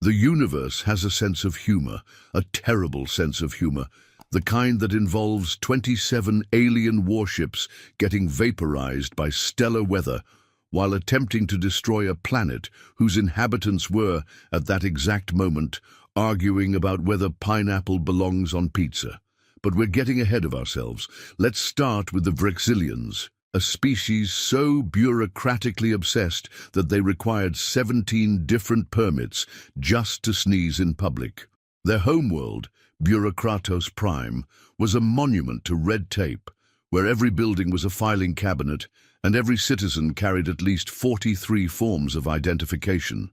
The universe has a sense of humor, a terrible sense of humor, the kind that involves 27 alien warships getting vaporized by stellar weather while attempting to destroy a planet whose inhabitants were, at that exact moment, arguing about whether pineapple belongs on pizza. But we're getting ahead of ourselves. Let's start with the Vrexilians, a species so bureaucratically obsessed that they required 17 different permits just to sneeze in public. Their homeworld, Bureaucratos Prime, was a monument to red tape, where every building was a filing cabinet and every citizen carried at least 43 forms of identification.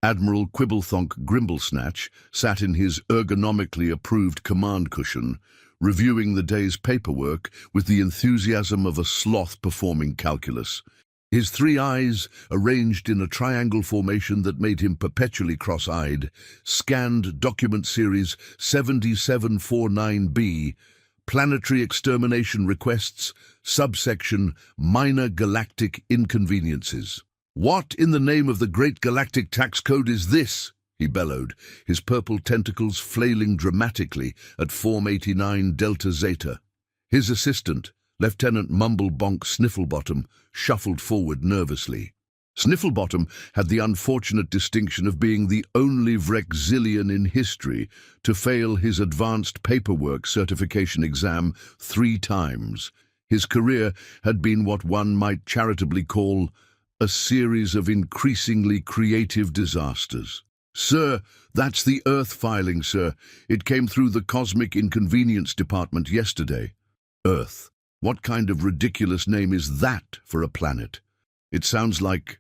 Admiral Quibblethonk Grimblesnatch sat in his ergonomically approved command cushion, reviewing the day's paperwork with the enthusiasm of a sloth performing calculus. His three eyes, arranged in a triangle formation that made him perpetually cross-eyed, scanned document series 7749B, Planetary Extermination Requests, subsection Minor Galactic Inconveniences. "What in the name of the Great Galactic Tax Code is this?" he bellowed, his purple tentacles flailing dramatically at Form 89 Delta Zeta. His assistant, Lieutenant Mumblebonk Snifflebottom, shuffled forward nervously. Snifflebottom had the unfortunate distinction of being the only Vrexilian in history to fail his advanced paperwork certification exam 3 times. His career had been what one might charitably call a series of increasingly creative disasters. "Sir, that's the Earth filing, sir. It came through the Cosmic Inconvenience Department yesterday." Earth. What kind of ridiculous name is that for a planet? It sounds like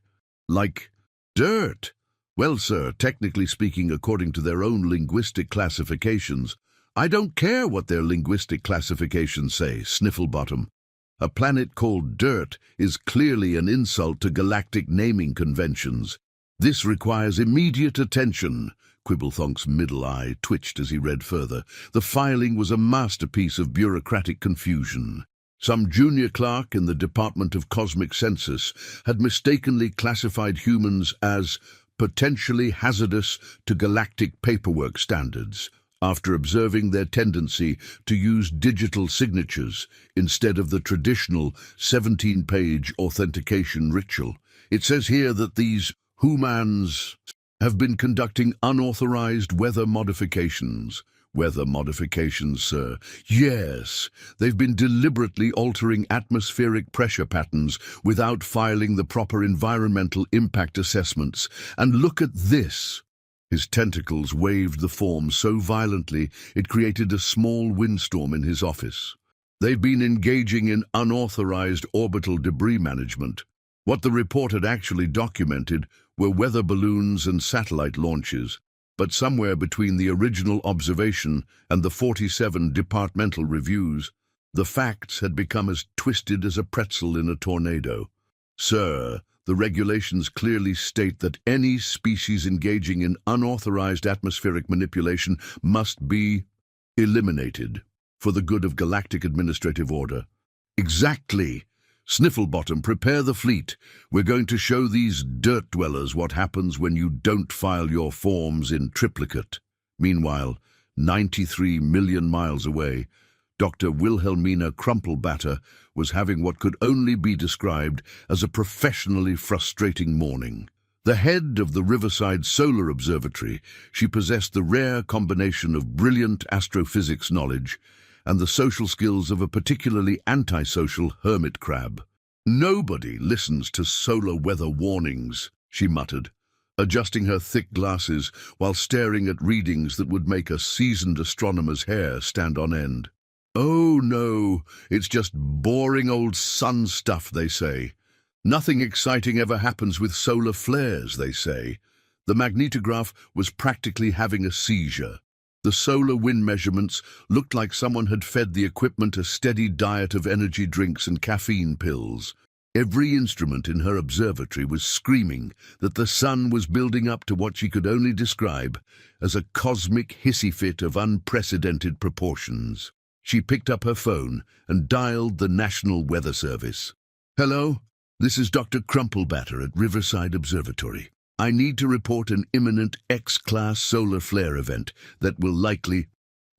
dirt. Well, sir, technically speaking, according to their own linguistic classifications, I don't care what their linguistic classifications say, Snifflebottom. A planet called dirt is clearly an insult to galactic naming conventions. This requires immediate attention. Quibblethonck's middle eye twitched as he read further. The filing was a masterpiece of bureaucratic confusion. Some junior clerk in the Department of Cosmic Census had mistakenly classified humans as potentially hazardous to galactic paperwork standards, after observing their tendency to use digital signatures instead of the traditional 17-page authentication ritual. It says here that these humans have been conducting unauthorized weather modifications. Weather modifications, sir. Yes, they've been deliberately altering atmospheric pressure patterns without filing the proper environmental impact assessments. And look at this. His tentacles waved the form so violently it created a small windstorm in his office. They've been engaging in unauthorized orbital debris management. What the report had actually documented were weather balloons and satellite launches. But somewhere between the original observation and the 47 departmental reviews, the facts had become as twisted as a pretzel in a tornado. Sir, the regulations clearly state that any species engaging in unauthorized atmospheric manipulation must be eliminated for the good of galactic administrative order. Exactly. Snifflebottom, prepare the fleet. We're going to show these dirt dwellers what happens when you don't file your forms in triplicate. Meanwhile, 93 million miles away, Dr. Wilhelmina Crumplebatter was having what could only be described as a professionally frustrating morning. The head of the Riverside Solar Observatory, she possessed the rare combination of brilliant astrophysics knowledge and the social skills of a particularly antisocial hermit crab. "Nobody listens to solar weather warnings," she muttered, adjusting her thick glasses while staring at readings that would make a seasoned astronomer's hair stand on end. "Oh no, it's just boring old sun stuff, they say. Nothing exciting ever happens with solar flares, they say." The magnetograph was practically having a seizure. The solar wind measurements looked like someone had fed the equipment a steady diet of energy drinks and caffeine pills. Every instrument in her observatory was screaming that the sun was building up to what she could only describe as a cosmic hissy fit of unprecedented proportions. She picked up her phone and dialed the National Weather Service. "Hello, this is Dr. Crumplebatter at Riverside Observatory. I need to report an imminent X-class solar flare event that will likely...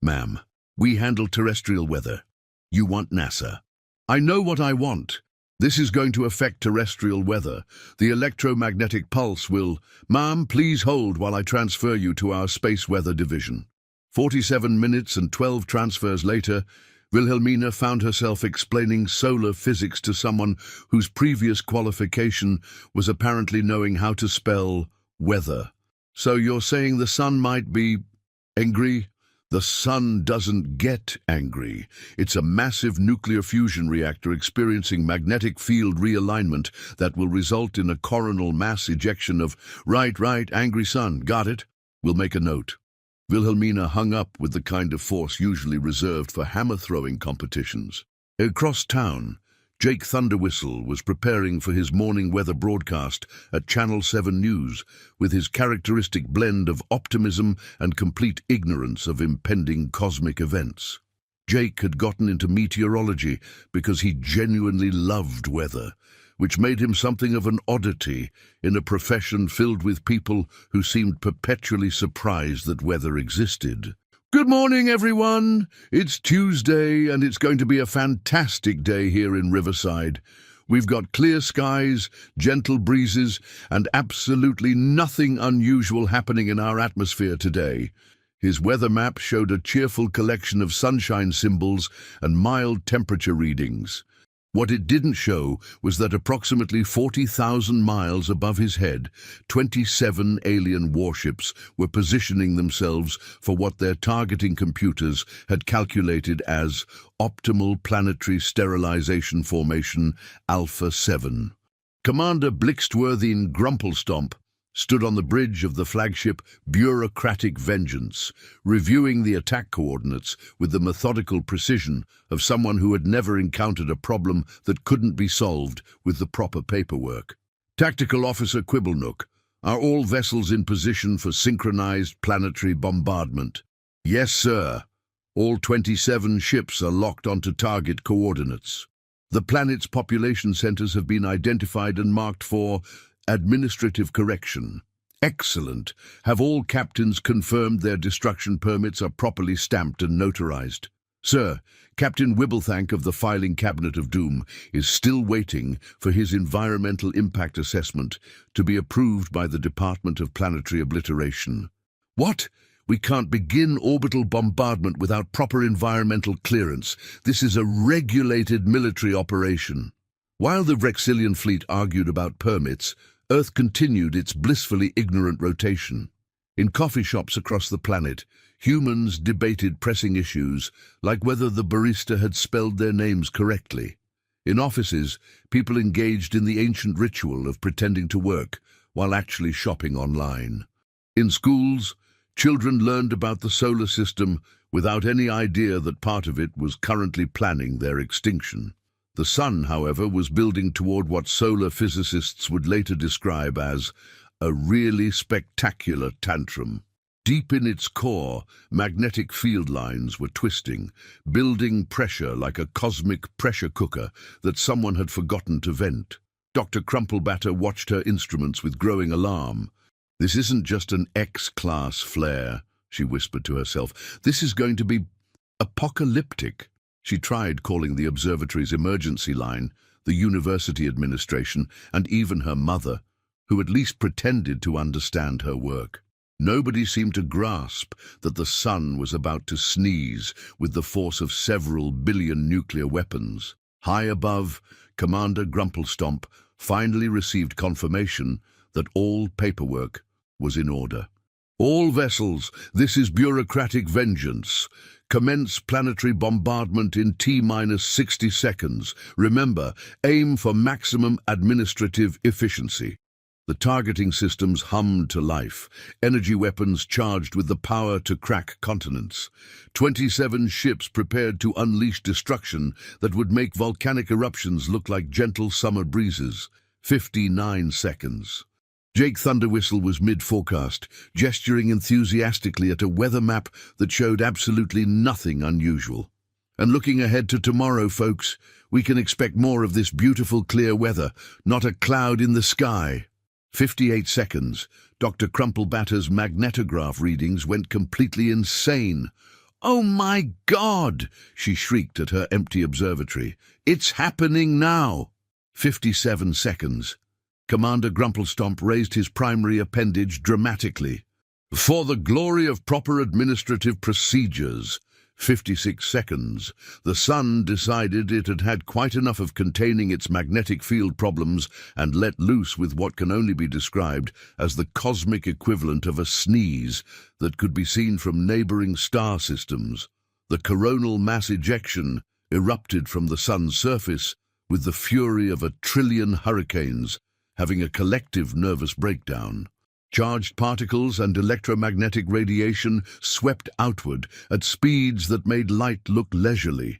Ma'am, we handle terrestrial weather. You want NASA. I know what I want. This is going to affect terrestrial weather. The electromagnetic pulse will... Ma'am, please hold while I transfer you to our space weather division. 47 minutes and 12 transfers later, Wilhelmina found herself explaining solar physics to someone whose previous qualification was apparently knowing how to spell weather. So you're saying the sun might be angry? The sun doesn't get angry. It's a massive nuclear fusion reactor experiencing magnetic field realignment that will result in a coronal mass ejection of right, angry sun. Got it? We'll make a note. Wilhelmina hung up with the kind of force usually reserved for hammer-throwing competitions. Across town, Jake Thunderwhistle was preparing for his morning weather broadcast at Channel 7 News with his characteristic blend of optimism and complete ignorance of impending cosmic events. Jake had gotten into meteorology because he genuinely loved weather, which made him something of an oddity in a profession filled with people who seemed perpetually surprised that weather existed. Good morning, everyone. It's Tuesday, and it's going to be a fantastic day here in Riverside. We've got clear skies, gentle breezes, and absolutely nothing unusual happening in our atmosphere today. His weather map showed a cheerful collection of sunshine symbols and mild temperature readings. What it didn't show was that approximately 40,000 miles above his head, 27 alien warships were positioning themselves for what their targeting computers had calculated as optimal planetary sterilization formation Alpha 7. Commander Blixtworthine Grumplestomp stood on the bridge of the flagship Bureaucratic Vengeance, reviewing the attack coordinates with the methodical precision of someone who had never encountered a problem that couldn't be solved with the proper paperwork. Tactical Officer Quibblenuk, are all vessels in position for synchronized planetary bombardment? Yes, sir. All 27 ships are locked onto target coordinates. The planet's population centers have been identified and marked for administrative correction. Excellent. Have all captains confirmed their destruction permits are properly stamped and notarized? Sir, Captain Wibblethank of the Filing Cabinet of Doom is still waiting for his environmental impact assessment to be approved by the Department of Planetary Obliteration. What? We can't begin orbital bombardment without proper environmental clearance. This is a regulated military operation. While the Vrexilian fleet argued about permits, Earth continued its blissfully ignorant rotation. In coffee shops across the planet, humans debated pressing issues like whether the barista had spelled their names correctly. In offices, people engaged in the ancient ritual of pretending to work while actually shopping online. In schools, children learned about the solar system without any idea that part of it was currently planning their extinction. The sun, however, was building toward what solar physicists would later describe as a really spectacular tantrum. Deep in its core, magnetic field lines were twisting, building pressure like a cosmic pressure cooker that someone had forgotten to vent. Dr. Crumplebatter watched her instruments with growing alarm. This isn't just an X-class flare, she whispered to herself. This is going to be apocalyptic. She tried calling the observatory's emergency line, the university administration, and even her mother, who at least pretended to understand her work. Nobody seemed to grasp that the sun was about to sneeze with the force of several billion nuclear weapons. High above, Commander Grumplestomp finally received confirmation that all paperwork was in order. All vessels, this is Bureaucratic Vengeance. Commence planetary bombardment in T-minus 60 seconds. Remember, aim for maximum administrative efficiency. The targeting systems hummed to life, energy weapons charged with the power to crack continents. 27 ships prepared to unleash destruction that would make volcanic eruptions look like gentle summer breezes. 59 seconds. Jake Thunderwhistle was mid-forecast, gesturing enthusiastically at a weather map that showed absolutely nothing unusual. And looking ahead to tomorrow, folks, we can expect more of this beautiful clear weather, not a cloud in the sky. 58 seconds. Dr. Crumplebatter's magnetograph readings went completely insane. "Oh my God!" she shrieked at her empty observatory. "It's happening now!" 57 seconds. Commander Grumplestomp raised his primary appendage dramatically. "For the glory of proper administrative procedures." 56 seconds. The sun decided it had had quite enough of containing its magnetic field problems and let loose with what can only be described as the cosmic equivalent of a sneeze that could be seen from neighboring star systems. The coronal mass ejection erupted from the sun's surface with the fury of 1,000,000,000,000 hurricanes having a collective nervous breakdown. Charged particles and electromagnetic radiation swept outward at speeds that made light look leisurely.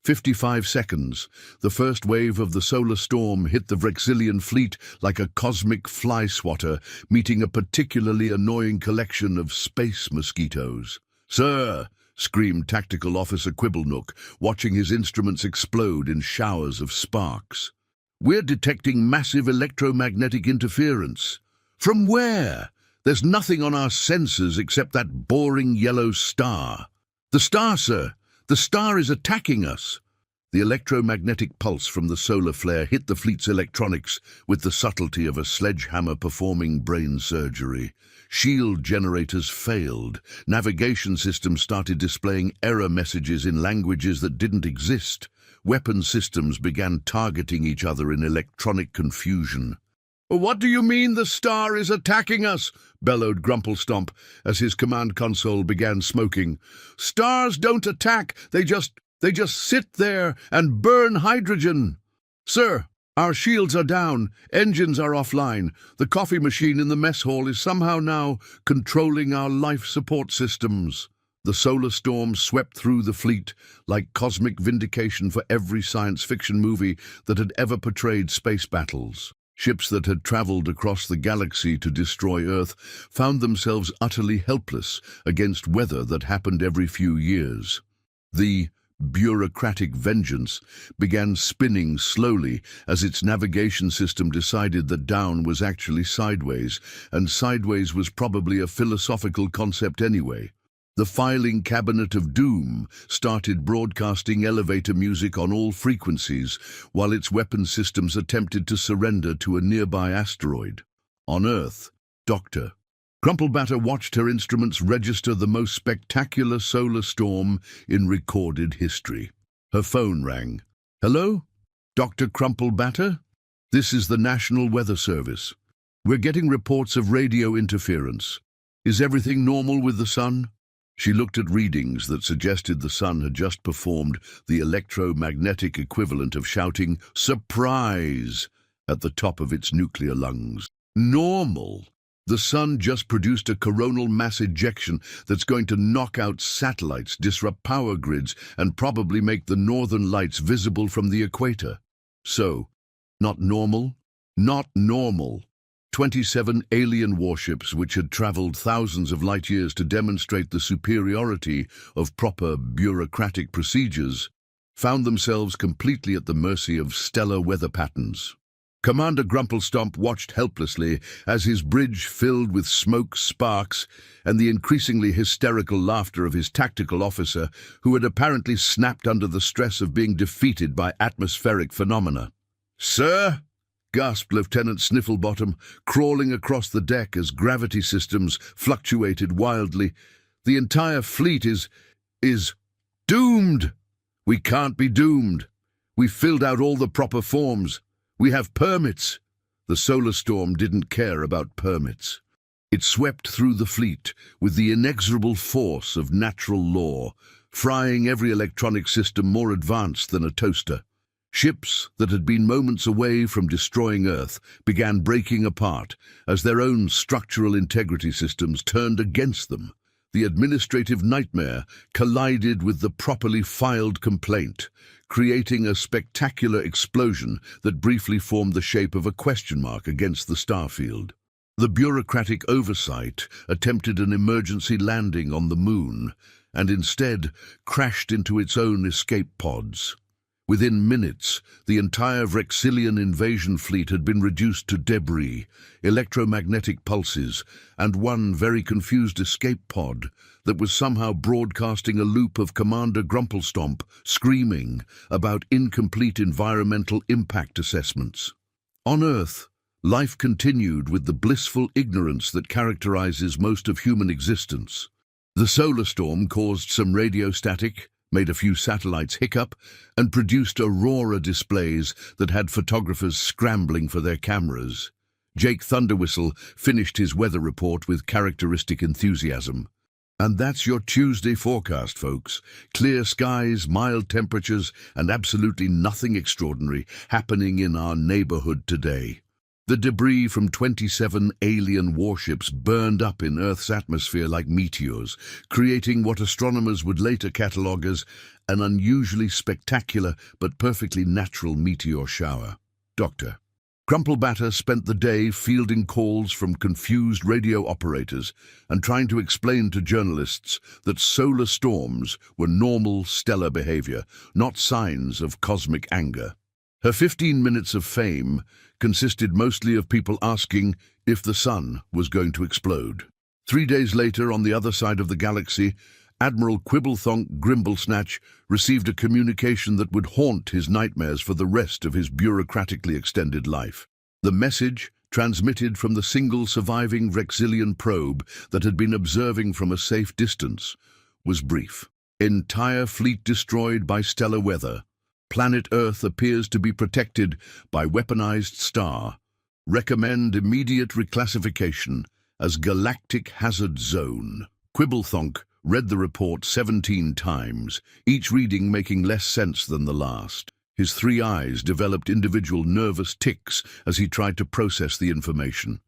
55 seconds. The first wave of the solar storm hit the Vrexilian fleet like a cosmic fly swatter, meeting a particularly annoying collection of space mosquitoes. "Sir!" screamed Tactical Officer Quibblenok, watching his instruments explode in showers of sparks. "We're detecting massive electromagnetic interference." "From where? There's nothing on our sensors except that boring yellow star." "The star, sir! The star is attacking us!" The electromagnetic pulse from the solar flare hit the fleet's electronics with the subtlety of a sledgehammer performing brain surgery. Shield generators failed. Navigation systems started displaying error messages in languages that didn't exist. Weapon systems began targeting each other in electronic confusion. "What do you mean the star is attacking us?" bellowed Grumplestomp as his command console began smoking. "Stars don't attack, they just sit there and burn hydrogen." "Sir, our shields are down, engines are offline. The coffee machine in the mess hall is somehow now controlling our life support systems." The solar storm swept through the fleet like cosmic vindication for every science fiction movie that had ever portrayed space battles. Ships that had traveled across the galaxy to destroy Earth found themselves utterly helpless against weather that happened every few years. The bureaucratic vengeance began spinning slowly as its navigation system decided that down was actually sideways, and sideways was probably a philosophical concept anyway. The filing cabinet of doom started broadcasting elevator music on all frequencies, while its weapon systems attempted to surrender to a nearby asteroid. On Earth, Dr. Crumplebatter watched her instruments register the most spectacular solar storm in recorded history. Her phone rang. "Hello? Dr. Crumplebatter? This is the National Weather Service. We're getting reports of radio interference. Is everything normal with the sun?" She looked at readings that suggested the sun had just performed the electromagnetic equivalent of shouting "surprise" at the top of its nuclear lungs. Normal. The sun just produced a coronal mass ejection that's going to knock out satellites, disrupt power grids, and probably make the northern lights visible from the equator. So, not normal? Not normal. 27 alien warships, which had traveled thousands of light years to demonstrate the superiority of proper bureaucratic procedures, found themselves completely at the mercy of stellar weather patterns. Commander Grumplestomp watched helplessly as his bridge filled with smoke, sparks, and the increasingly hysterical laughter of his tactical officer, who had apparently snapped under the stress of being defeated by atmospheric phenomena. "Sir?" gasped Lieutenant Snifflebottom, crawling across the deck as gravity systems fluctuated wildly. "The entire fleet is doomed." "We can't be doomed. We've filled out all the proper forms. We have permits." The solar storm didn't care about permits. It swept through the fleet with the inexorable force of natural law, frying every electronic system more advanced than a toaster. Ships that had been moments away from destroying Earth began breaking apart as their own structural integrity systems turned against them. The administrative nightmare collided with the properly filed complaint, creating a spectacular explosion that briefly formed the shape of a question mark against the starfield. The bureaucratic oversight attempted an emergency landing on the moon and instead crashed into its own escape pods. Within minutes, the entire Vrexilian invasion fleet had been reduced to debris, electromagnetic pulses, and one very confused escape pod that was somehow broadcasting a loop of Commander Grumplestomp screaming about incomplete environmental impact assessments. On Earth, life continued with the blissful ignorance that characterizes most of human existence. The solar storm caused some radio static, made a few satellites hiccup, and produced aurora displays that had photographers scrambling for their cameras. Jake Thunderwhistle finished his weather report with characteristic enthusiasm. And that's your Tuesday forecast, folks. Clear skies, mild temperatures, and absolutely nothing extraordinary happening in our neighborhood today. The debris from 27 alien warships burned up in Earth's atmosphere like meteors, creating what astronomers would later catalogue as an unusually spectacular but perfectly natural meteor shower. Dr. Crumplebatter spent the day fielding calls from confused radio operators and trying to explain to journalists that solar storms were normal stellar behavior, not signs of cosmic anger. Her 15 minutes of fame consisted mostly of people asking if the sun was going to explode. 3 days later, on the other side of the galaxy, Admiral Quibblethonk Grimblesnatch received a communication that would haunt his nightmares for the rest of his bureaucratically extended life. The message, transmitted from the single surviving Vrexilian probe that had been observing from a safe distance, was brief. Entire fleet destroyed by stellar weather. Planet Earth appears to be protected by weaponized star. Recommend immediate reclassification as Galactic Hazard Zone. Quibblethonk read the report 17 times, each reading making less sense than the last. His 3 eyes developed individual nervous tics as he tried to process the information.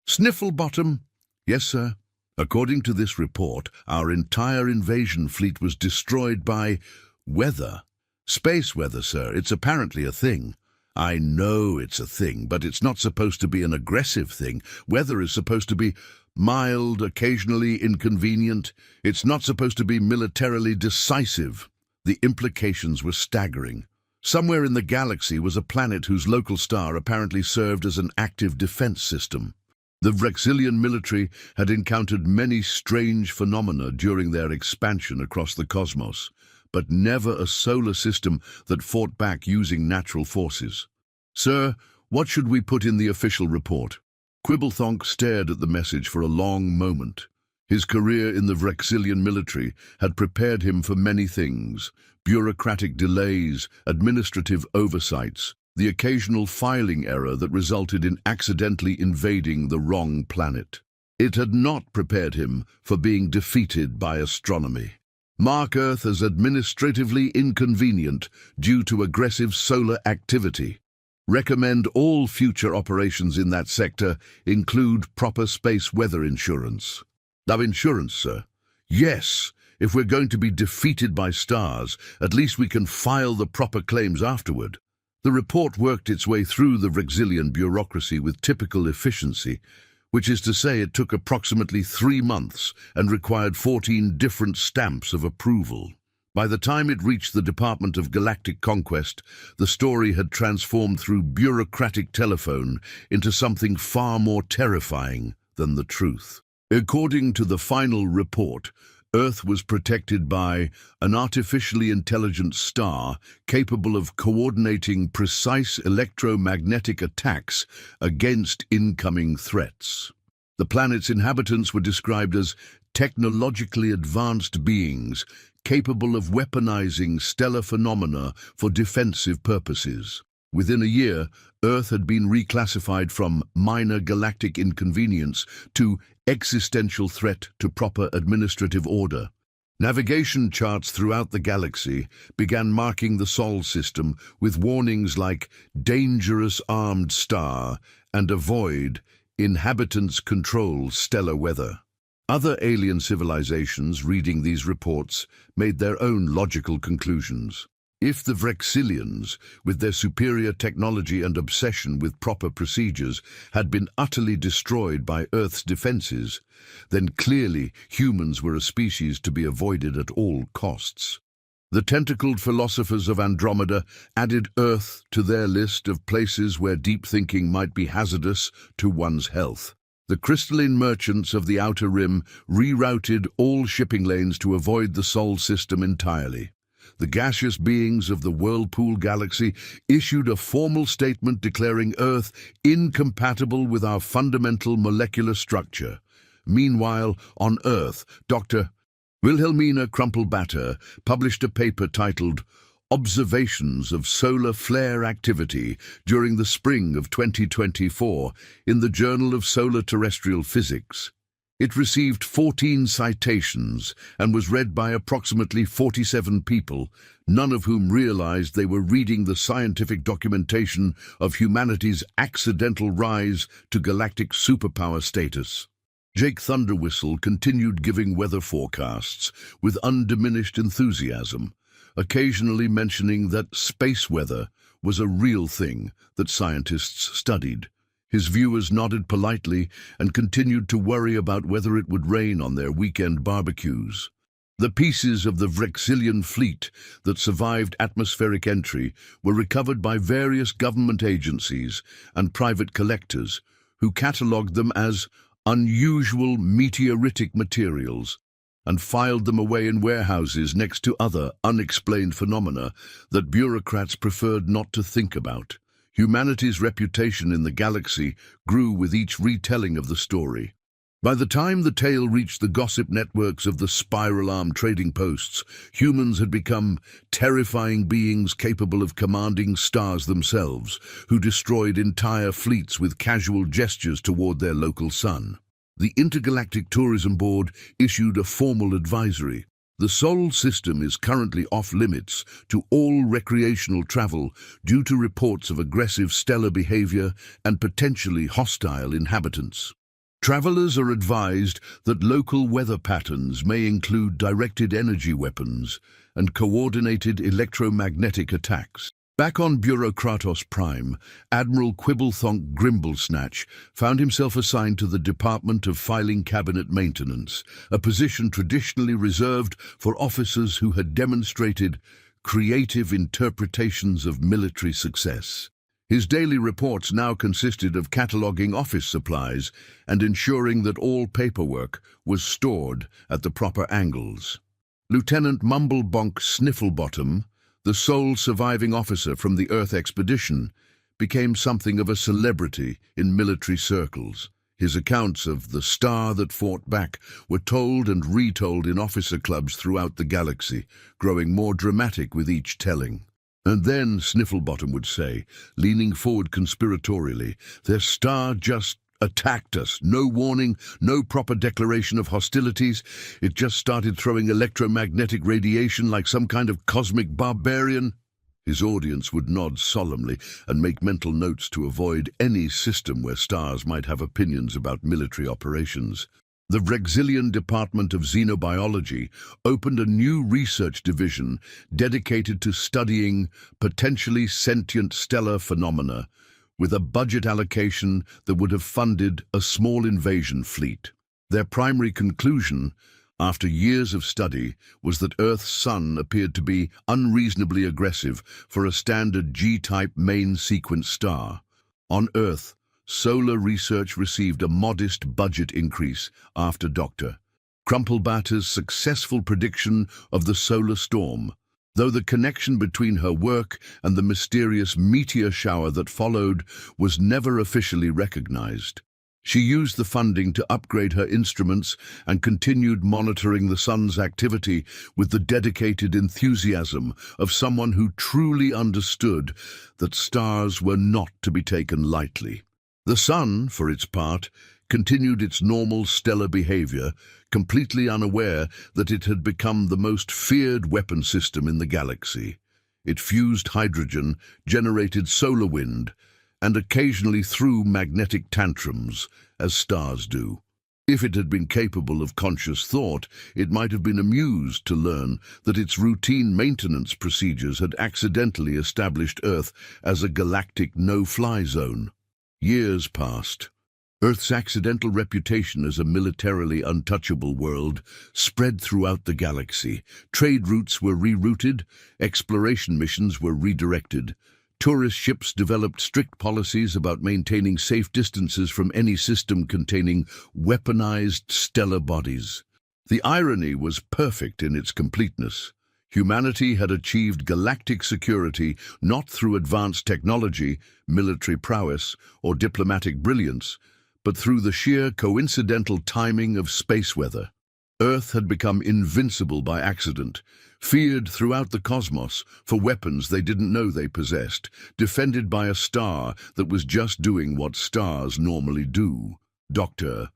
Snifflebottom? Yes, sir. According to this report, our entire invasion fleet was destroyed by weather. Space weather, sir. It's apparently a thing. I know it's a thing, but it's not supposed to be an aggressive thing. Weather is supposed to be mild, occasionally inconvenient. It's not supposed to be militarily decisive. The implications were staggering. Somewhere in the galaxy was a planet whose local star apparently served as an active defense system. The Vrexilian military had encountered many strange phenomena during their expansion across the cosmos, but never a solar system that fought back using natural forces. Sir, what should we put in the official report? Quibblethonk stared at the message for a long moment. His career in the Vrexilian military had prepared him for many things: bureaucratic delays, administrative oversights, the occasional filing error that resulted in accidentally invading the wrong planet. It had not prepared him for being defeated by astronomy. Mark Earth as administratively inconvenient due to aggressive solar activity. Recommend all future operations in that sector include proper space weather insurance. Now, insurance, sir. Yes, if we're going to be defeated by stars, at least we can file the proper claims afterward. The report worked its way through the Vrexilian bureaucracy with typical efficiency, which is to say it took approximately 3 months and required 14 different stamps of approval. By the time it reached the Department of Galactic Conquest, the story had transformed through bureaucratic telephone into something far more terrifying than the truth. According to the final report, Earth was protected by an artificially intelligent star capable of coordinating precise electromagnetic attacks against incoming threats. The planet's inhabitants were described as technologically advanced beings capable of weaponizing stellar phenomena for defensive purposes. Within a year, Earth had been reclassified from minor galactic inconvenience to existential threat to proper administrative order. Navigation charts throughout the galaxy began marking the Sol system with warnings like dangerous armed star and avoid inhabitants control stellar weather. Other alien civilizations reading these reports made their own logical conclusions. If the Vrexilians, with their superior technology and obsession with proper procedures, had been utterly destroyed by Earth's defenses, then clearly humans were a species to be avoided at all costs. The tentacled philosophers of Andromeda added Earth to their list of places where deep thinking might be hazardous to one's health. The crystalline merchants of the Outer Rim rerouted all shipping lanes to avoid the Sol system entirely. The gaseous beings of the Whirlpool Galaxy issued a formal statement declaring Earth incompatible with our fundamental molecular structure. Meanwhile, on Earth, Dr. Wilhelmina Krumplbatter published a paper titled Observations of Solar Flare Activity during the spring of 2024 in the Journal of Solar Terrestrial Physics. It received 14 citations and was read by approximately 47 people, none of whom realized they were reading the scientific documentation of humanity's accidental rise to galactic superpower status. Jake Thunderwhistle continued giving weather forecasts with undiminished enthusiasm, occasionally mentioning that space weather was a real thing that scientists studied. His viewers nodded politely and continued to worry about whether it would rain on their weekend barbecues. The pieces of the Vrexilian fleet that survived atmospheric entry were recovered by various government agencies and private collectors who catalogued them as unusual meteoritic materials and filed them away in warehouses next to other unexplained phenomena that bureaucrats preferred not to think about. Humanity's reputation in the galaxy grew with each retelling of the story. By the time the tale reached the gossip networks of the spiral-arm trading posts, humans had become terrifying beings capable of commanding stars themselves, who destroyed entire fleets with casual gestures toward their local sun. The Intergalactic Tourism Board issued a formal advisory. The Sol system is currently off-limits to all recreational travel due to reports of aggressive stellar behavior and potentially hostile inhabitants. Travelers are advised that local weather patterns may include directed energy weapons and coordinated electromagnetic attacks. Back on Bureaucratos Prime, Admiral Quibblethonk Grimblesnatch found himself assigned to the Department of Filing Cabinet Maintenance, a position traditionally reserved for officers who had demonstrated creative interpretations of military success. His daily reports now consisted of cataloguing office supplies and ensuring that all paperwork was stored at the proper angles. Lieutenant Mumblebonk Snifflebottom, the sole surviving officer from the Earth expedition, became something of a celebrity in military circles. His accounts of the star that fought back were told and retold in officer clubs throughout the galaxy, growing more dramatic with each telling. And then, Snifflebottom would say, leaning forward conspiratorially, their star just attacked us. No warning, no proper declaration of hostilities. It just started throwing electromagnetic radiation like some kind of cosmic barbarian. His audience would nod solemnly and make mental notes to avoid any system where stars might have opinions about military operations. The Vrexilian Department of Xenobiology opened a new research division dedicated to studying potentially sentient stellar phenomena, with a budget allocation that would have funded a small invasion fleet. Their primary conclusion, after years of study, was that Earth's sun appeared to be unreasonably aggressive for a standard G-type main sequence star. On Earth, solar research received a modest budget increase after Dr. Krumplbatter's successful prediction of the solar storm, though the connection between her work and the mysterious meteor shower that followed was never officially recognized. She used the funding to upgrade her instruments and continued monitoring the sun's activity with the dedicated enthusiasm of someone who truly understood that stars were not to be taken lightly. The sun, for its part, continued its normal stellar behavior, completely unaware that it had become the most feared weapon system in the galaxy. It fused hydrogen, generated solar wind, and occasionally threw magnetic tantrums, as stars do. If it had been capable of conscious thought, it might have been amused to learn that its routine maintenance procedures had accidentally established Earth as a galactic no-fly zone. Years passed. Earth's accidental reputation as a militarily untouchable world spread throughout the galaxy. Trade routes were rerouted, exploration missions were redirected. Tourist ships developed strict policies about maintaining safe distances from any system containing weaponized stellar bodies. The irony was perfect in its completeness. Humanity had achieved galactic security not through advanced technology, military prowess, or diplomatic brilliance, but through the sheer coincidental timing of space weather. Earth had become invincible by accident, feared throughout the cosmos for weapons they didn't know they possessed, defended by a star that was just doing what stars normally do. Dr.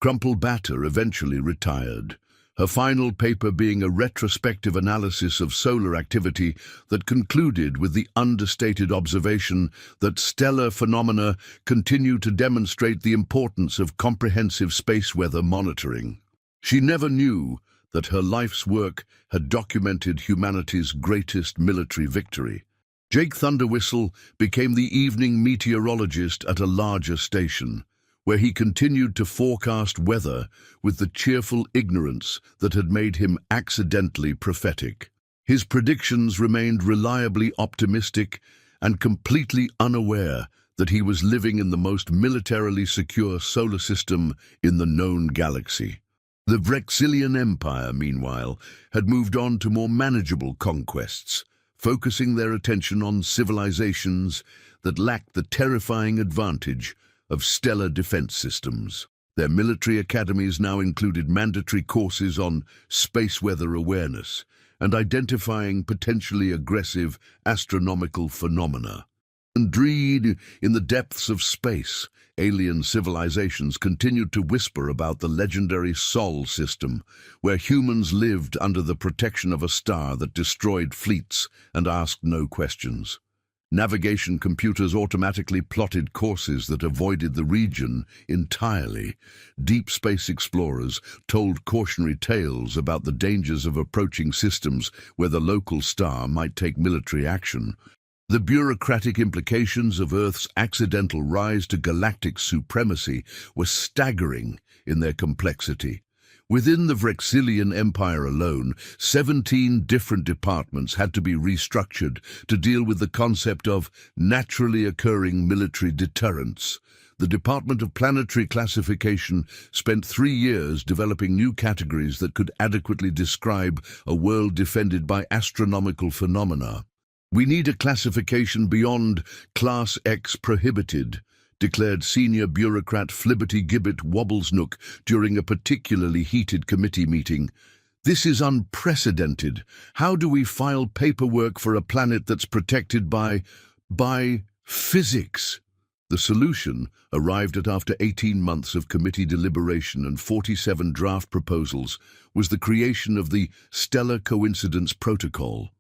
Crumple Batter eventually retired, her final paper being a retrospective analysis of solar activity that concluded with the understated observation that stellar phenomena continue to demonstrate the importance of comprehensive space weather monitoring. She never knew that her life's work had documented humanity's greatest military victory. Jake Thunderwhistle became the evening meteorologist at a larger station, where he continued to forecast weather with the cheerful ignorance that had made him accidentally prophetic. His predictions remained reliably optimistic and completely unaware that he was living in the most militarily secure solar system in the known galaxy. The Vrexilian Empire, meanwhile, had moved on to more manageable conquests, focusing their attention on civilizations that lacked the terrifying advantage of stellar defense systems. Their military academies now included mandatory courses on space weather awareness and identifying potentially aggressive astronomical phenomena. Indeed, in the depths of space, alien civilizations continued to whisper about the legendary Sol system, where humans lived under the protection of a star that destroyed fleets and asked no questions. Navigation computers automatically plotted courses that avoided the region entirely. Deep space explorers told cautionary tales about the dangers of approaching systems where the local star might take military action. The bureaucratic implications of Earth's accidental rise to galactic supremacy were staggering in their complexity. Within the Vrexilian Empire alone, 17 different departments had to be restructured to deal with the concept of naturally occurring military deterrence. The Department of Planetary Classification spent 3 years developing new categories that could adequately describe a world defended by astronomical phenomena. "We need a classification beyond Class X prohibited," declared senior bureaucrat Flibberty Gibbet Wobblesnook during a particularly heated committee meeting. "This is unprecedented. How do we file paperwork for a planet that's protected by physics?" The solution arrived at after 18 months of committee deliberation and 47 draft proposals was the creation of the Stellar Coincidence Protocol.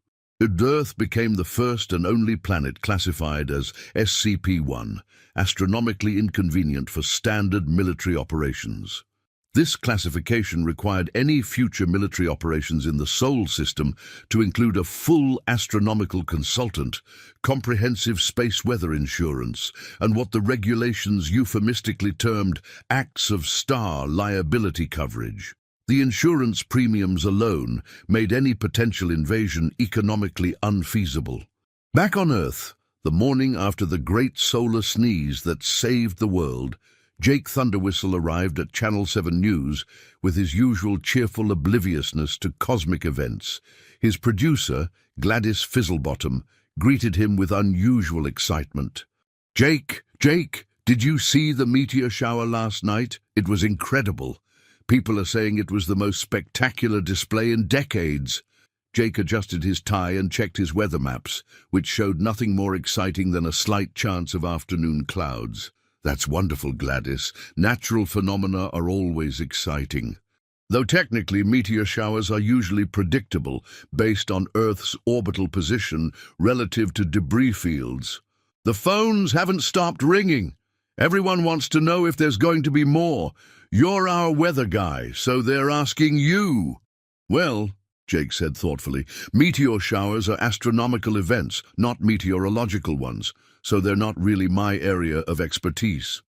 Earth became the first and only planet classified as SCP-1, astronomically inconvenient for standard military operations. This classification required any future military operations in the Sol system to include a full astronomical consultant, comprehensive space weather insurance, and what the regulations euphemistically termed acts of star liability coverage. The insurance premiums alone made any potential invasion economically unfeasible. Back on Earth, the morning after the great solar sneeze that saved the world, Jake Thunderwhistle arrived at Channel 7 News with his usual cheerful obliviousness to cosmic events. His producer, Gladys Fizzlebottom, greeted him with unusual excitement. Jake, did you see the meteor shower last night? It was incredible. People are saying it was the most spectacular display in decades." Jake adjusted his tie and checked his weather maps, which showed nothing more exciting than a slight chance of afternoon clouds. "That's wonderful, Gladys. Natural phenomena are always exciting. Though technically meteor showers are usually predictable based on Earth's orbital position relative to debris fields. The phones haven't stopped ringing. Everyone wants to know if there's going to be more. You're our weather guy, so they're asking you." "Well," Jake said thoughtfully, "meteor showers are astronomical events, not meteorological ones, so they're not really my area of expertise."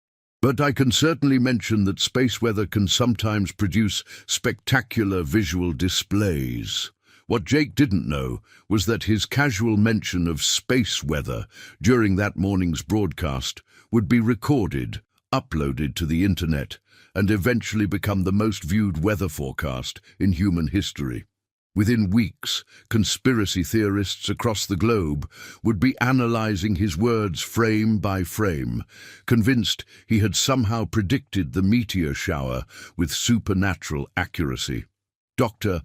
But I can certainly mention that space weather can sometimes produce spectacular visual displays. What Jake didn't know was that his casual mention of space weather during that morning's broadcast would be recorded, uploaded to the internet, and eventually become the most viewed weather forecast in human history. Within weeks, conspiracy theorists across the globe would be analyzing his words frame by frame, convinced he had somehow predicted the meteor shower with supernatural accuracy. Dr.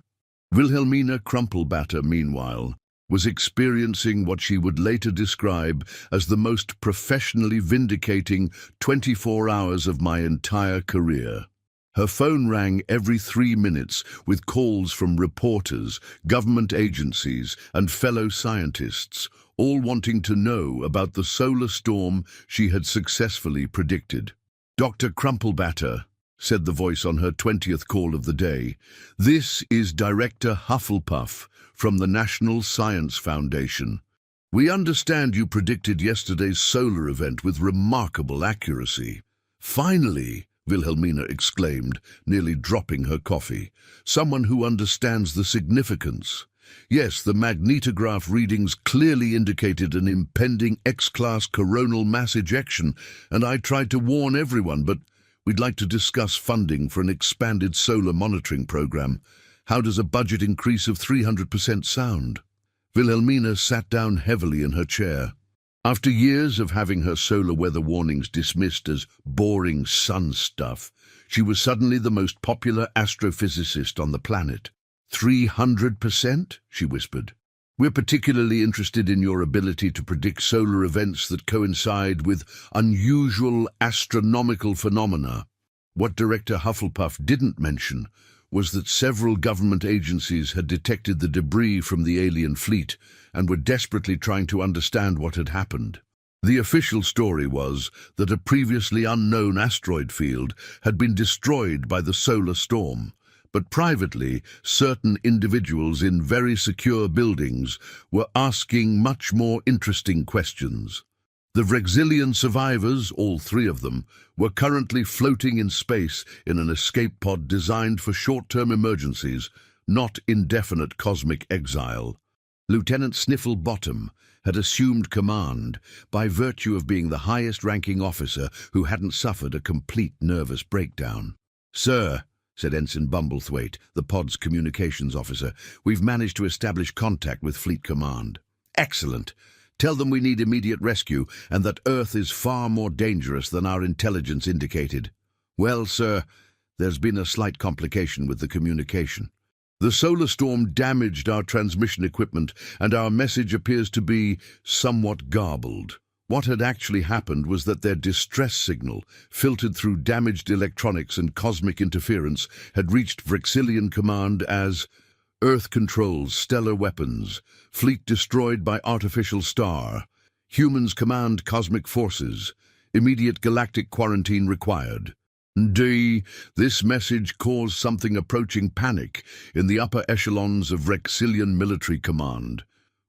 Wilhelmina Crumplebatter, meanwhile, was experiencing what she would later describe as the most professionally vindicating 24 hours of my entire career. Her phone rang every 3 minutes with calls from reporters, government agencies, and fellow scientists, all wanting to know about the solar storm she had successfully predicted. "Dr. Crumplebatter," said the voice on her 20th call of the day, "this is Director Hufflepuff from the National Science Foundation. We understand you predicted yesterday's solar event with remarkable accuracy." "Finally!" Wilhelmina exclaimed, nearly dropping her coffee. "Someone who understands the significance." Yes, the magnetograph readings clearly indicated an impending X-class coronal mass ejection, and I tried to warn everyone, but we'd like to discuss funding for an expanded solar monitoring program. How does a budget increase of 300% sound? Wilhelmina sat down heavily in her chair. After years of having her solar weather warnings dismissed as boring sun stuff, she was suddenly the most popular astrophysicist on the planet. 300%? She whispered. "We're particularly interested in your ability to predict solar events that coincide with unusual astronomical phenomena." What Director Hufflepuff didn't mention was that several government agencies had detected the debris from the alien fleet and were desperately trying to understand what had happened. The official story was that a previously unknown asteroid field had been destroyed by the solar storm, but privately, certain individuals in very secure buildings were asking much more interesting questions. The Vrexilian survivors, all 3 of them, were currently floating in space in an escape pod designed for short-term emergencies, not indefinite cosmic exile. Lieutenant Snifflebottom had assumed command by virtue of being the highest-ranking officer who hadn't suffered a complete nervous breakdown. "Sir," said Ensign Bumblethwaite, the pod's communications officer, "we've managed to establish contact with Fleet Command." "Excellent. Tell them we need immediate rescue and that Earth is far more dangerous than our intelligence indicated." "Well, sir, there's been a slight complication with the communication. The solar storm damaged our transmission equipment and our message appears to be somewhat garbled." What had actually happened was that their distress signal, filtered through damaged electronics and cosmic interference, had reached Vrexilian Command as "Earth controls stellar weapons, fleet destroyed by artificial star, humans command cosmic forces, immediate galactic quarantine required." This message caused something approaching panic in the upper echelons of Vrexilian military command.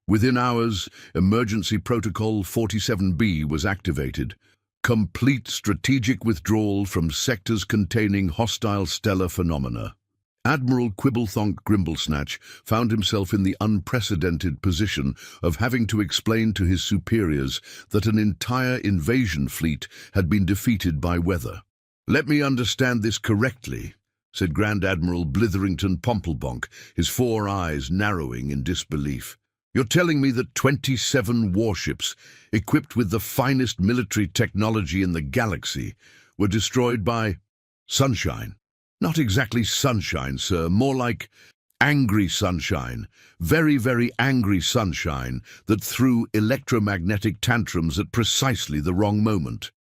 Within hours, Emergency Protocol 47B was activated. Complete strategic withdrawal from sectors containing hostile stellar phenomena. Admiral Quibblethonk Grimblesnatch found himself in the unprecedented position of having to explain to his superiors that an entire invasion fleet had been defeated by weather. "Let me understand this correctly," said Grand Admiral Blitherington Pomplebonk, his 4 eyes narrowing in disbelief. "You're telling me that 27 warships, equipped with the finest military technology in the galaxy, were destroyed by sunshine?" "Not exactly sunshine, sir, more like angry sunshine. Very, very angry sunshine that threw electromagnetic tantrums at precisely the wrong moment."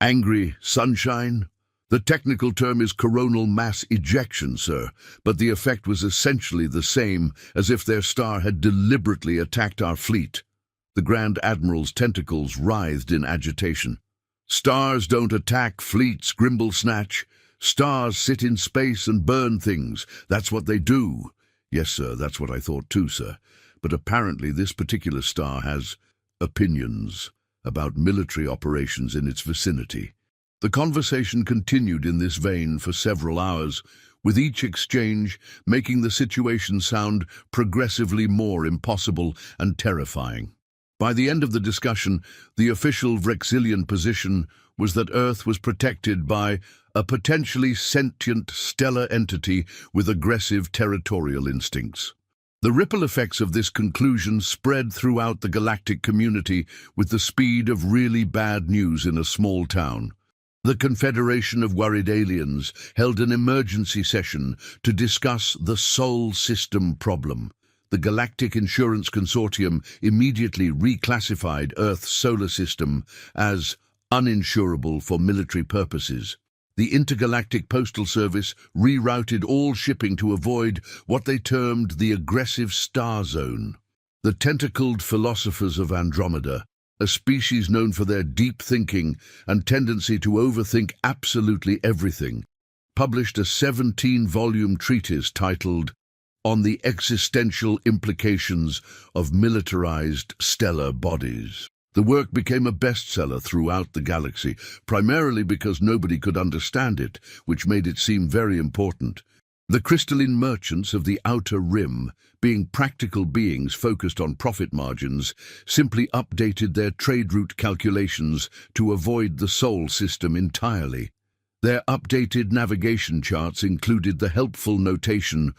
"Angry sunshine? The technical term is coronal mass ejection, sir, but the effect was essentially the same as if their star had deliberately attacked our fleet." The Grand Admiral's tentacles writhed in agitation. "Stars don't attack fleets, Grimblesnatch. Stars sit in space and burn things. That's what they do." "Yes, sir, that's what I thought too, sir. But apparently this particular star has opinions about military operations in its vicinity." The conversation continued in this vein for several hours, with each exchange making the situation sound progressively more impossible and terrifying. By the end of the discussion, the official Vrexilian position was that Earth was protected by a potentially sentient stellar entity with aggressive territorial instincts. The ripple effects of this conclusion spread throughout the galactic community with the speed of really bad news in a small town. The Confederation of Worried Aliens held an emergency session to discuss the Sol System problem. The Galactic Insurance Consortium immediately reclassified Earth's solar system as uninsurable for military purposes. The Intergalactic Postal Service rerouted all shipping to avoid what they termed the aggressive star zone. The tentacled philosophers of Andromeda, a species known for their deep thinking and tendency to overthink absolutely everything, published a 17-volume treatise titled On the Existential Implications of Militarized Stellar Bodies. The work became a bestseller throughout the galaxy, primarily because nobody could understand it, which made it seem very important. The crystalline merchants of the Outer Rim, being practical beings focused on profit margins, simply updated their trade route calculations to avoid the Sol system entirely. Their updated navigation charts included the helpful notation,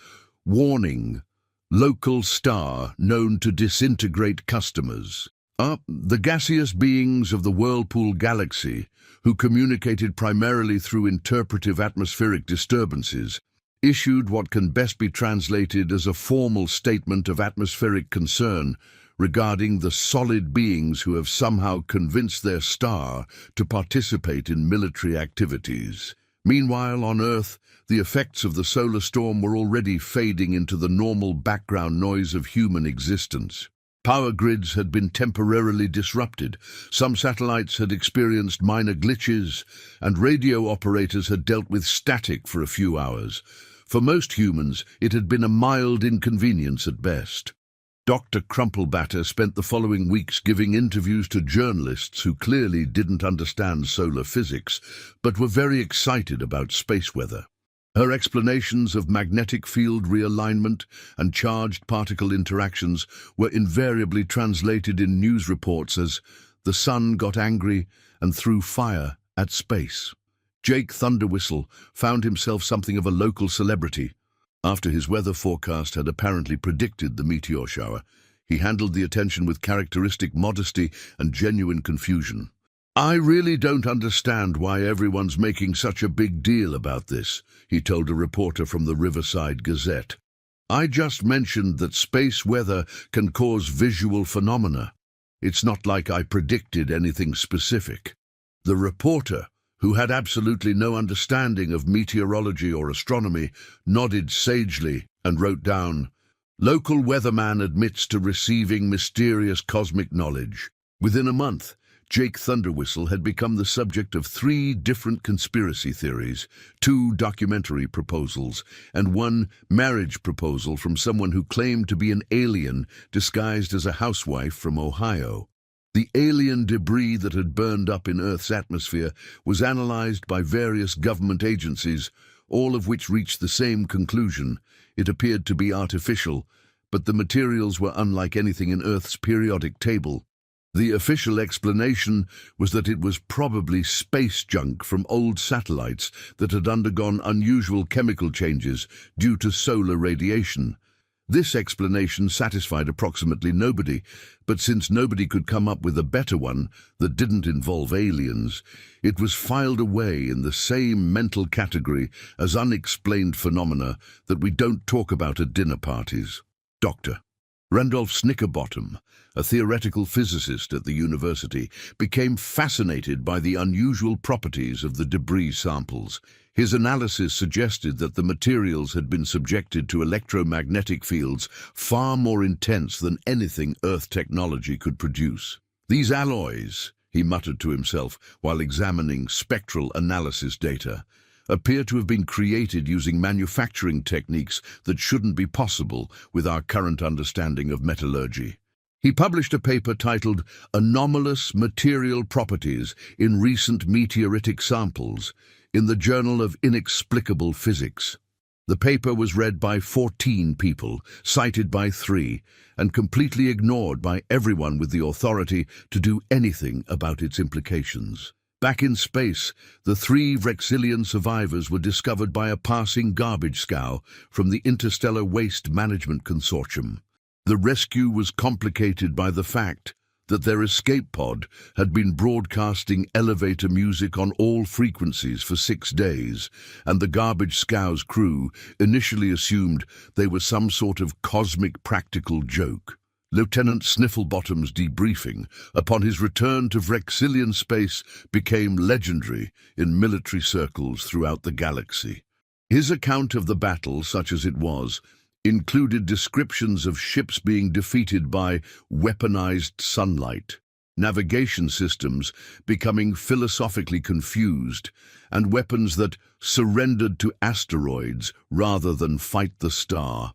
"Warning, local star known to disintegrate customers." The gaseous beings of the Whirlpool Galaxy, who communicated primarily through interpretive atmospheric disturbances, issued what can best be translated as a formal statement of atmospheric concern regarding the solid beings who have somehow convinced their star to participate in military activities. Meanwhile, on Earth, the effects of the solar storm were already fading into the normal background noise of human existence. Power grids had been temporarily disrupted, some satellites had experienced minor glitches, and radio operators had dealt with static for a few hours. For most humans, it had been a mild inconvenience at best. Dr. Crumplebatter spent the following weeks giving interviews to journalists who clearly didn't understand solar physics, but were very excited about space weather. Her explanations of magnetic field realignment and charged particle interactions were invariably translated in news reports as "the sun got angry and threw fire at space." Jake Thunderwhistle found himself something of a local celebrity. After his weather forecast had apparently predicted the meteor shower, he handled the attention with characteristic modesty and genuine confusion. "I really don't understand why everyone's making such a big deal about this," he told a reporter from the Riverside Gazette. "I just mentioned that space weather can cause visual phenomena. It's not like I predicted anything specific." The reporter, who had absolutely no understanding of meteorology or astronomy, nodded sagely and wrote down, "Local weatherman admits to receiving mysterious cosmic knowledge." Within a month, Jake Thunderwhistle had become the subject of 3 different conspiracy theories, 2 documentary proposals, and 1 marriage proposal from someone who claimed to be an alien disguised as a housewife from Ohio. The alien debris that had burned up in Earth's atmosphere was analyzed by various government agencies, all of which reached the same conclusion. It appeared to be artificial, but the materials were unlike anything in Earth's periodic table. The official explanation was that it was probably space junk from old satellites that had undergone unusual chemical changes due to solar radiation. This explanation satisfied approximately nobody, but since nobody could come up with a better one that didn't involve aliens, it was filed away in the same mental category as unexplained phenomena that we don't talk about at dinner parties. Dr. Randolph Snickerbottom, a theoretical physicist at the university, became fascinated by the unusual properties of the debris samples. His analysis suggested that the materials had been subjected to electromagnetic fields far more intense than anything Earth technology could produce. "These alloys," he muttered to himself while examining spectral analysis data, "appear to have been created using manufacturing techniques that shouldn't be possible with our current understanding of metallurgy." He published a paper titled Anomalous Material Properties in Recent Meteoritic Samples in the Journal of Inexplicable Physics. The paper was read by 14 people, cited by 3, and completely ignored by everyone with the authority to do anything about its implications. Back in space, the 3 Vrexillian survivors were discovered by a passing garbage scow from the Interstellar Waste Management Consortium. The rescue was complicated by the fact that their escape pod had been broadcasting elevator music on all frequencies for 6 days, and the garbage scow's crew initially assumed they were some sort of cosmic practical joke. Lieutenant Snifflebottom's debriefing upon his return to Vrexillian space became legendary in military circles throughout the galaxy. His account of the battle, such as it was, included descriptions of ships being defeated by weaponized sunlight, navigation systems becoming philosophically confused, and weapons that surrendered to asteroids rather than fight the star.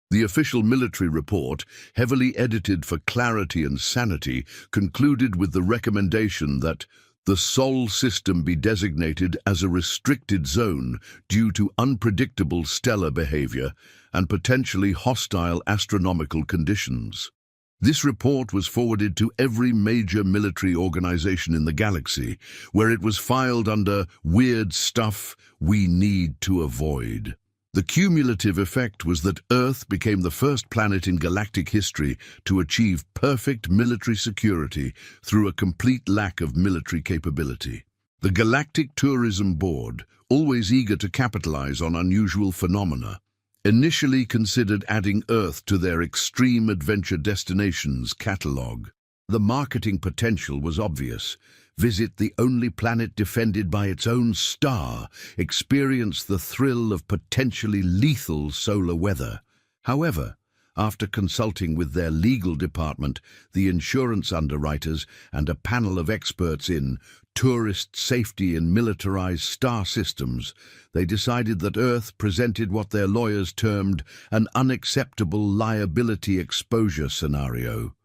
The official military report, heavily edited for clarity and sanity, concluded with the recommendation that the Sol system be designated as a restricted zone due to unpredictable stellar behavior and potentially hostile astronomical conditions. This report was forwarded to every major military organization in the galaxy, where it was filed under "Weird Stuff We Need to Avoid." The cumulative effect was that Earth became the first planet in galactic history to achieve perfect military security through a complete lack of military capability. The Galactic Tourism Board, always eager to capitalize on unusual phenomena, initially considered adding Earth to their extreme adventure destinations catalog. The marketing potential was obvious. Visit the only planet defended by its own star. Experience the thrill of potentially lethal solar weather. However, after consulting with their legal department, the insurance underwriters, and a panel of experts in tourist safety in militarized star systems, they decided that Earth presented what their lawyers termed an unacceptable liability exposure scenario.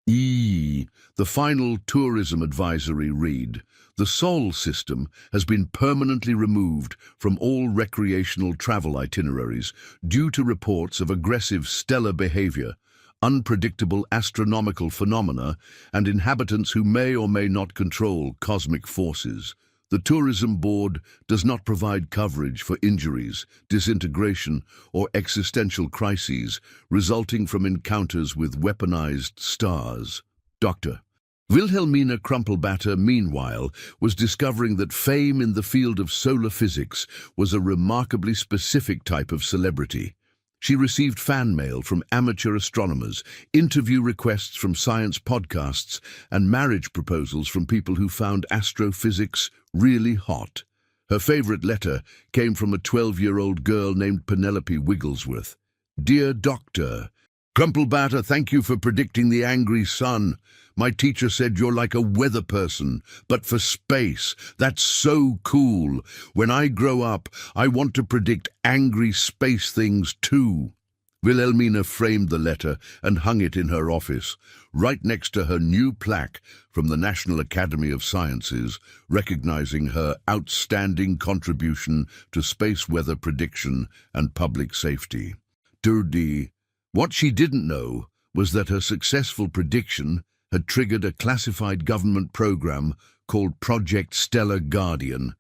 The final tourism advisory read, "The Sol system has been permanently removed from all recreational travel itineraries due to reports of aggressive stellar behavior, unpredictable astronomical phenomena, and inhabitants who may or may not control cosmic forces. The Tourism Board does not provide coverage for injuries, disintegration, or existential crises resulting from encounters with weaponized stars." Dr. Wilhelmina Crumplebatter, meanwhile, was discovering that fame in the field of solar physics was a remarkably specific type of celebrity. She received fan mail from amateur astronomers, interview requests from science podcasts, and marriage proposals from people who found astrophysics really hot. Her favorite letter came from a 12-year-old girl named Penelope Wigglesworth. "Dear Doctor, Crumplebatter, thank you for predicting the angry sun. My teacher said you're like a weather person, but for space. That's so cool. When I grow up, I want to predict angry space things too." Wilhelmina framed the letter and hung it in her office, right next to her new plaque from the National Academy of Sciences, recognizing her outstanding contribution to space weather prediction and public safety. What she didn't know was that her successful prediction had triggered a classified government program called Project Stellar Guardian,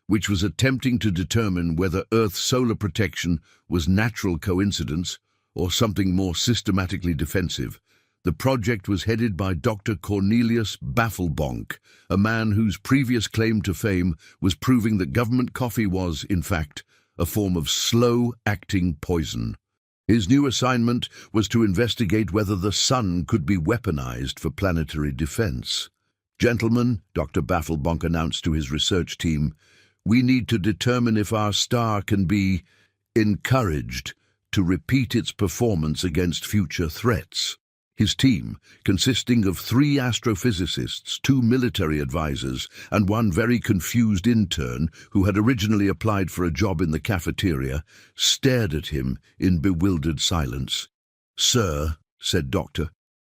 which was attempting to determine whether Earth's solar protection was natural coincidence or something more systematically defensive. The project was headed by Dr. Cornelius Bafflebonk, a man whose previous claim to fame was proving that government coffee was, in fact, a form of slow-acting poison. His new assignment was to investigate whether the sun could be weaponized for planetary defense. "Gentlemen," Dr. Bafflebonk announced to his research team, "we need to determine if our star can be encouraged to repeat its performance against future threats." His team, consisting of 3 astrophysicists, 2 military advisors, and 1 very confused intern who had originally applied for a job in the cafeteria, stared at him in bewildered silence. "Sir," said Doctor,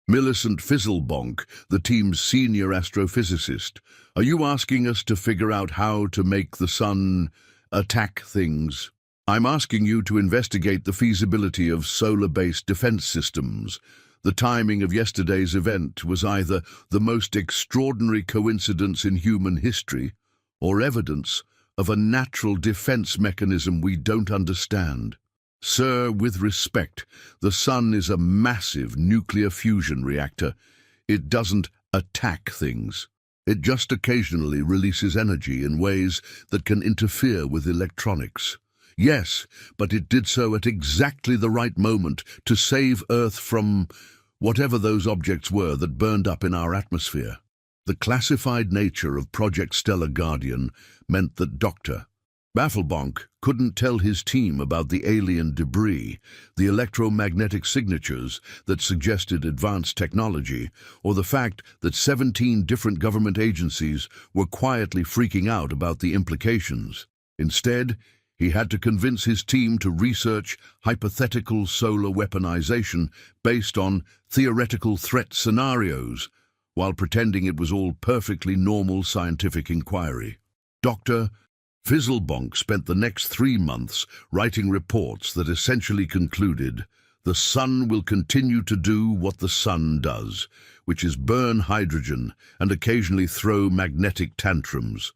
Millicent Fizzlebonk, the team's senior astrophysicist, are you asking us to figure out how to make the sun attack things? I'm asking you to investigate the feasibility of solar-based defense systems. The timing of yesterday's event was either the most extraordinary coincidence in human history or evidence of a natural defense mechanism we don't understand. Sir, with respect, the sun is a massive nuclear fusion reactor. It doesn't attack things. It just occasionally releases energy in ways that can interfere with electronics. Yes, but it did so at exactly the right moment to save Earth from whatever those objects were that burned up in our atmosphere. The classified nature of Project Stellar Guardian meant that Dr. Bafflebonk couldn't tell his team about the alien debris, the electromagnetic signatures that suggested advanced technology, or the fact that 17 different government agencies were quietly freaking out about the implications. Instead, he had to convince his team to research hypothetical solar weaponization based on theoretical threat scenarios, while pretending it was all perfectly normal scientific inquiry. Dr. Fizzlebonk spent the next 3 months writing reports that essentially concluded the sun will continue to do what the sun does, which is burn hydrogen and occasionally throw magnetic tantrums.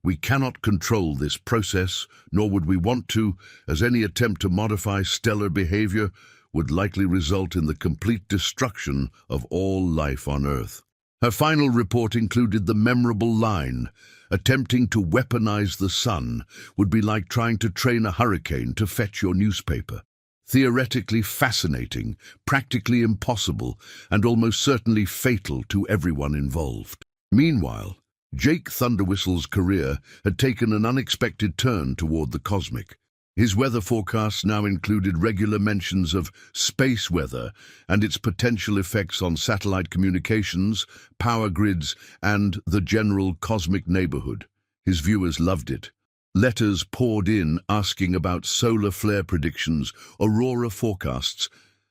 We cannot control this process, nor would we want to, as any attempt to modify stellar behavior would likely result in the complete destruction of all life on Earth. Her final report included the memorable line, "Attempting to weaponize the sun would be like trying to train a hurricane to fetch your newspaper." Theoretically fascinating, practically impossible, and almost certainly fatal to everyone involved. Meanwhile, Jake Thunderwhistle's career had taken an unexpected turn toward the cosmic. His weather forecasts now included regular mentions of space weather and its potential effects on satellite communications, power grids, and the general cosmic neighborhood. His viewers loved it. Letters poured in asking about solar flare predictions, aurora forecasts,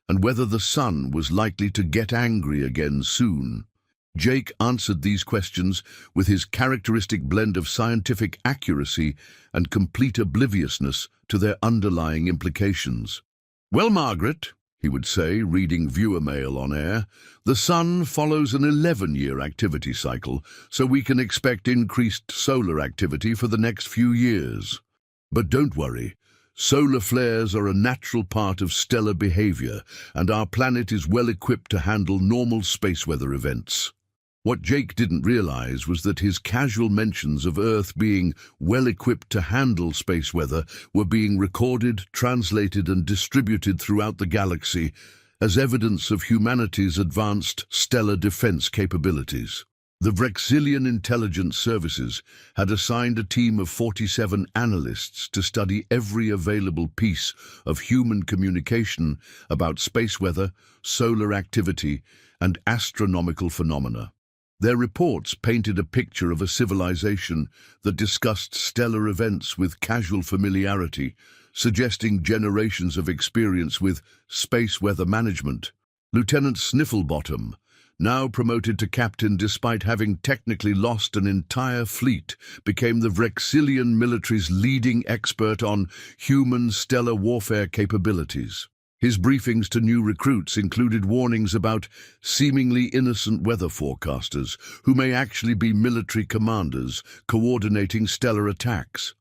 and whether the sun was likely to get angry again soon. Jake answered these questions with his characteristic blend of scientific accuracy and complete obliviousness to their underlying implications. "Well, Margaret," he would say, reading viewer mail on air, "the sun follows an 11-year activity cycle, so we can expect increased solar activity for the next few years. But don't worry. Solar flares are a natural part of stellar behavior, and our planet is well equipped to handle normal space weather events." What Jake didn't realize was that his casual mentions of Earth being well-equipped to handle space weather were being recorded, translated, and distributed throughout the galaxy as evidence of humanity's advanced stellar defense capabilities. The Vrexilian Intelligence Services had assigned a team of 47 analysts to study every available piece of human communication about space weather, solar activity, and astronomical phenomena. Their reports painted a picture of a civilization that discussed stellar events with casual familiarity, suggesting generations of experience with space weather management. Lieutenant Snifflebottom, now promoted to captain despite having technically lost an entire fleet, became the Vrexilian military's leading expert on human stellar warfare capabilities. His briefings to new recruits included warnings about seemingly innocent weather forecasters who may actually be military commanders coordinating stellar attacks.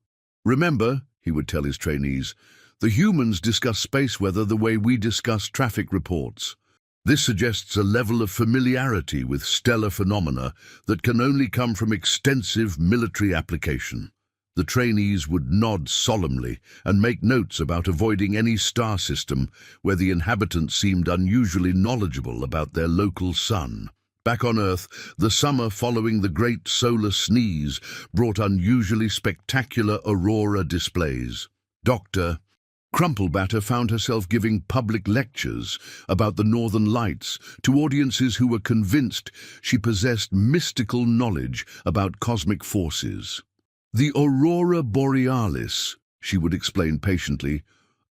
"Remember," he would tell his trainees, "the humans discuss space weather the way we discuss traffic reports. This suggests a level of familiarity with stellar phenomena that can only come from extensive military application." The trainees would nod solemnly and make notes about avoiding any star system where the inhabitants seemed unusually knowledgeable about their local sun. Back on Earth, the summer following the great solar sneeze brought unusually spectacular aurora displays. Dr. Crumplebatter found herself giving public lectures about the Northern Lights to audiences who were convinced she possessed mystical knowledge about cosmic forces. "The aurora borealis," she would explain patiently,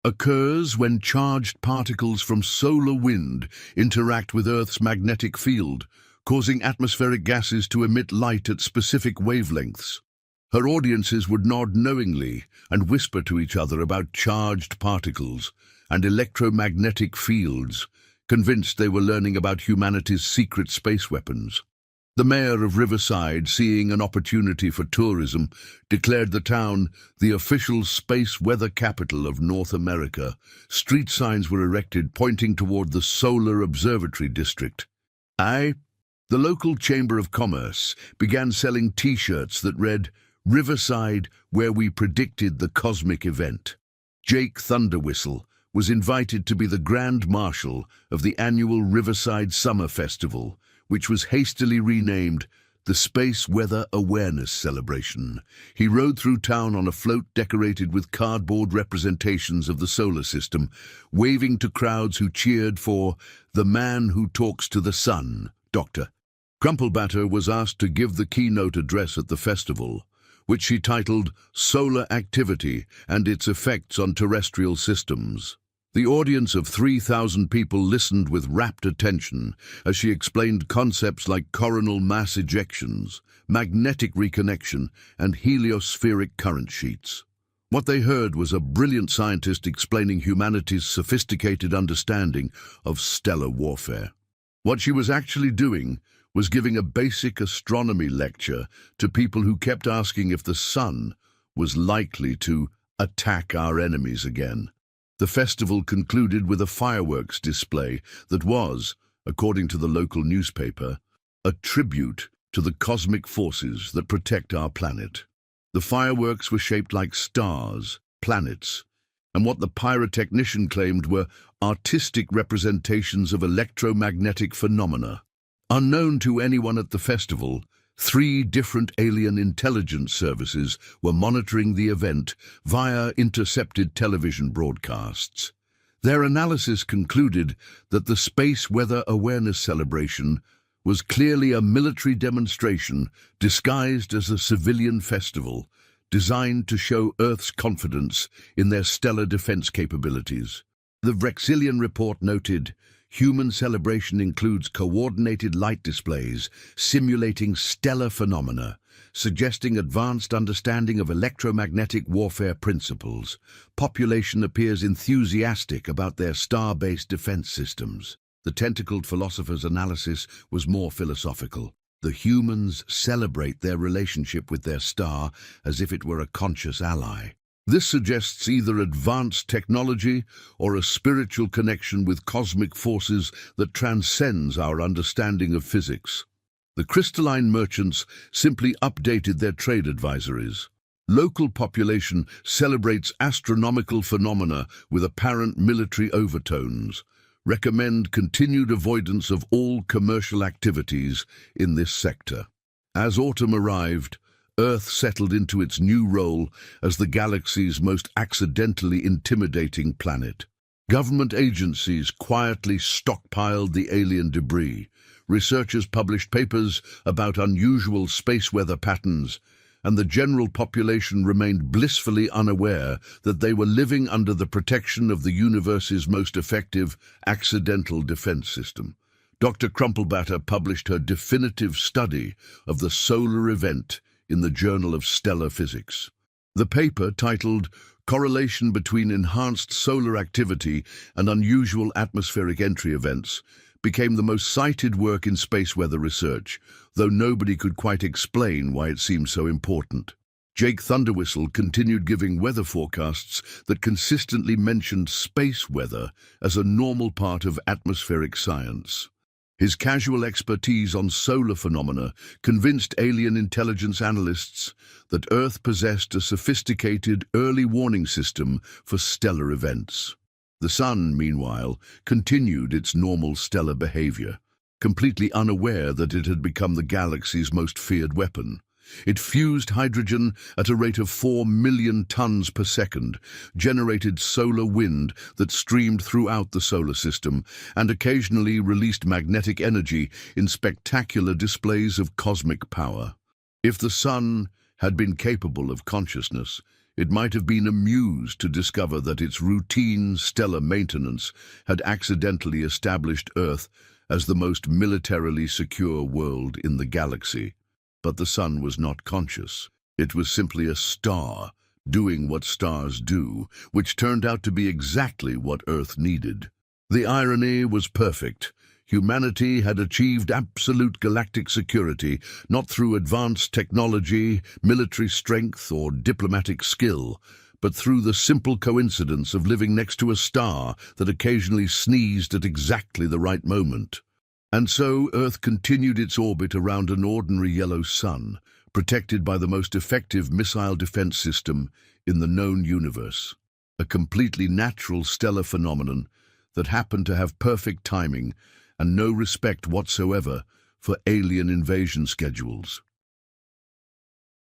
occurs when charged particles from solar wind interact with Earth's magnetic field, causing atmospheric gases to emit light at specific wavelengths. Her audiences would nod knowingly and whisper to each other about charged particles and electromagnetic fields, convinced they were learning about humanity's secret space weapons. The mayor of Riverside, seeing an opportunity for tourism, declared the town the official space weather capital of North America. Street signs were erected pointing toward the Solar Observatory District. The local Chamber of Commerce began selling T-shirts that read, "Riverside, where we predicted the cosmic event." Jake Thunderwhistle was invited to be the Grand Marshal of the annual Riverside Summer Festival, which was hastily renamed the Space Weather Awareness Celebration. He rode through town on a float decorated with cardboard representations of the solar system, waving to crowds who cheered for the man who talks to the sun, Dr. Crumplebatter was asked to give the keynote address at the festival, which she titled Solar Activity and Its Effects on Terrestrial Systems. The audience of 3,000 people listened with rapt attention as she explained concepts like coronal mass ejections, magnetic reconnection, and heliospheric current sheets. What they heard was a brilliant scientist explaining humanity's sophisticated understanding of stellar warfare. What she was actually doing was giving a basic astronomy lecture to people who kept asking if the sun was likely to attack our enemies again. The festival concluded with a fireworks display that was, according to the local newspaper, a tribute to the cosmic forces that protect our planet. The fireworks were shaped like stars, planets, and what the pyrotechnician claimed were artistic representations of electromagnetic phenomena. Unknown to anyone at the festival, 3 different alien intelligence services were monitoring the event via intercepted television broadcasts. Their analysis concluded that the Space Weather Awareness Celebration was clearly a military demonstration disguised as a civilian festival, designed to show Earth's confidence in their stellar defense capabilities. The Vrexilian report noted, human celebration includes coordinated light displays simulating stellar phenomena, suggesting advanced understanding of electromagnetic warfare principles. Population appears enthusiastic about their star-based defense systems. The tentacled philosopher's analysis was more philosophical. The humans celebrate their relationship with their star as if it were a conscious ally. This suggests either advanced technology or a spiritual connection with cosmic forces that transcends our understanding of physics. The crystalline merchants simply updated their trade advisories. Local population celebrates astronomical phenomena with apparent military overtones. Recommend continued avoidance of all commercial activities in this sector. As autumn arrived, Earth settled into its new role as the galaxy's most accidentally intimidating planet. Government agencies quietly stockpiled the alien debris. Researchers published papers about unusual space weather patterns, and the general population remained blissfully unaware that they were living under the protection of the universe's most effective accidental defense system. Dr. Crumplebatter published her definitive study of the solar event in the Journal of Stellar Physics. The paper, titled Correlation Between Enhanced Solar Activity and Unusual Atmospheric Entry Events, became the most cited work in space weather research, though nobody could quite explain why it seemed so important. Jake Thunderwhistle continued giving weather forecasts that consistently mentioned space weather as a normal part of atmospheric science. His casual expertise on solar phenomena convinced alien intelligence analysts that Earth possessed a sophisticated early warning system for stellar events. The Sun, meanwhile, continued its normal stellar behavior, completely unaware that it had become the galaxy's most feared weapon. It fused hydrogen at a rate of 4 million tons per second, generated solar wind that streamed throughout the solar system, and occasionally released magnetic energy in spectacular displays of cosmic power. If the Sun had been capable of consciousness, It might have been amused to discover that its routine stellar maintenance had accidentally established Earth as the most militarily secure world in the galaxy. But the sun was not conscious. It was simply a star, doing what stars do, which turned out to be exactly what Earth needed. The irony was perfect. Humanity had achieved absolute galactic security, not through advanced technology, military strength, or diplomatic skill, but through the simple coincidence of living next to a star that occasionally sneezed at exactly the right moment. And so Earth continued its orbit around an ordinary yellow sun, protected by the most effective missile defense system in the known universe. A completely natural stellar phenomenon that happened to have perfect timing and no respect whatsoever for alien invasion schedules.